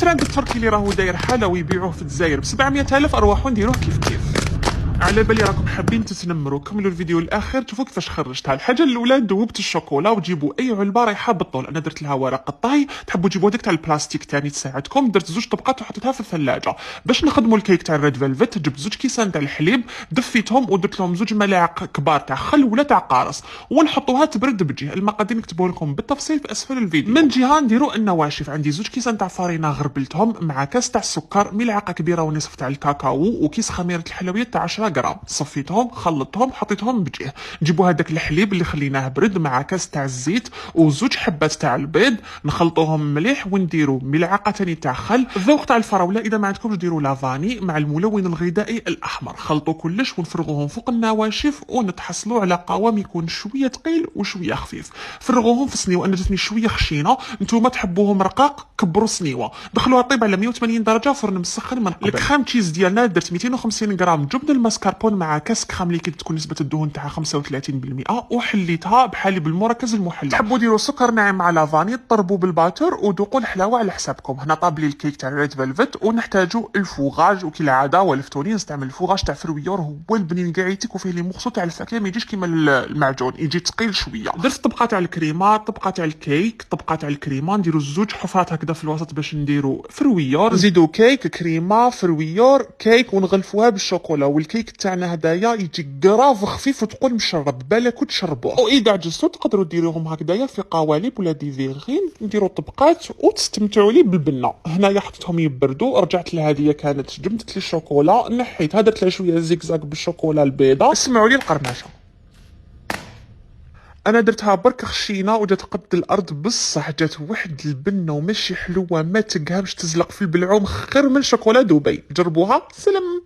الترند التركي اللي راهو داير حاله ويبيعوه في الجزائر ب 700,000 ارواحوا نديروه كيف كيف. على بالي راكم حابين تتنمروا، كملوا الفيديو الاخر تشوفوا كيفاش خرجتها. الحاجه الاولى ذوبت الشوكولا وتجيبوا اي علبه رايحه بالطول، انا درت لها ورق الطهي، تحبوا تجيبوا هذيك تاع البلاستيك ثاني تساعدكم. درت زوج طبقات وحطيتها في الثلاجه. باش نخدموا الكيك تاع الريد فيلفت جبت زوج كيسان تاع الحليب، دفيتهم ودرت لهم زوج ملاعق كبار تاع خل ولا تاع قارص ونحطوها تبرد بجهه. المقادير نكتبوا لكم بالتفصيل في اسفل الفيديو. من جهه نديروا النواشف، عندي زوج كيسان تاع فارينه غربلتهم مع كاس تاع السكر، ملعقه كبيره ونصف تاع الكاكاو وكيس خميره الحلويات تاع 10 غرام. صفيتهم خلطتهم حطيتهم بجهه. نجيبوا هذاك الحليب اللي خليناه برد مع كاس تاع الزيت وزوج حبات تاع البيض، نخلطوهم مليح ونديروا ملعقه ثاني تاع خل، الذوق تاع الفراوله اذا ما عندكمش ديروا لافاني مع الملون الغذائي الاحمر. خلطوا كلش ونفرغوهم فوق النواشف ونتحصلوا على قوام يكون شويه ثقيل وشويه خفيف. فرغوهم في صنيوه، انا جاتني شويه خشينه، نتوما تحبوهم رقاق كبروا صنيوه، دخلوها طيب على 180 درجه فرن مسخن من قبل. الكريم تشيز ديالنا درت 250 غرام جبن الماسكربون مع كاس كريم ليكيد تكون نسبه الدهون تاعها 35% وحليتها بحليب المركز المحلى. تحبوا ديروا سكر ناعم مع لافاني، طربوا بالباتر وذوقوا الحلاوه على حسابكم. هنا طاب لي الكيك تاع الريد فيلفت ونحتاجوا الفوغاج وكالعاده ولفتوني نستعمل الفوغاج تاع فرويور، هو البنين كاعيتك وفيه لي مخصو تاع الفاكهه، ما يجيش كيما المعجون يجي ثقيل شويه. درت طبقه تاع الكريمه، طبقه تاع الكيك، طبقه تاع الكريمه، نديروا زوج حفرات هكذا في الوسط باش نديروا فرويور، نزيدوا كيك كريمه فرويور كيك ونغلفوها بالشوكولا. والكيك تاعنا هدايا يجي قراف خفيف وتقول مشرب بالك وتشربوه. واذا عجزتوا تقدروا ديروهم هكذايا في قوالب ولا دي فيغين، نديروا طبقات وتستمتعوا لي بالبنه. هنايا حطيتهم يبردوا، رجعت لها هذه كانت جمدت لي الشوكولا، نحيتها درت لها شويه زيكزاك بالشوكولا البيضاء. اسمعوا لي القرمشه، انا درتها برك خشينه وجات قد الارض بصح جات واحد البنه وماشي حلوه ما تقهمش تزلق في البلعوم خير من شوكولا دبي. جربوها سلام.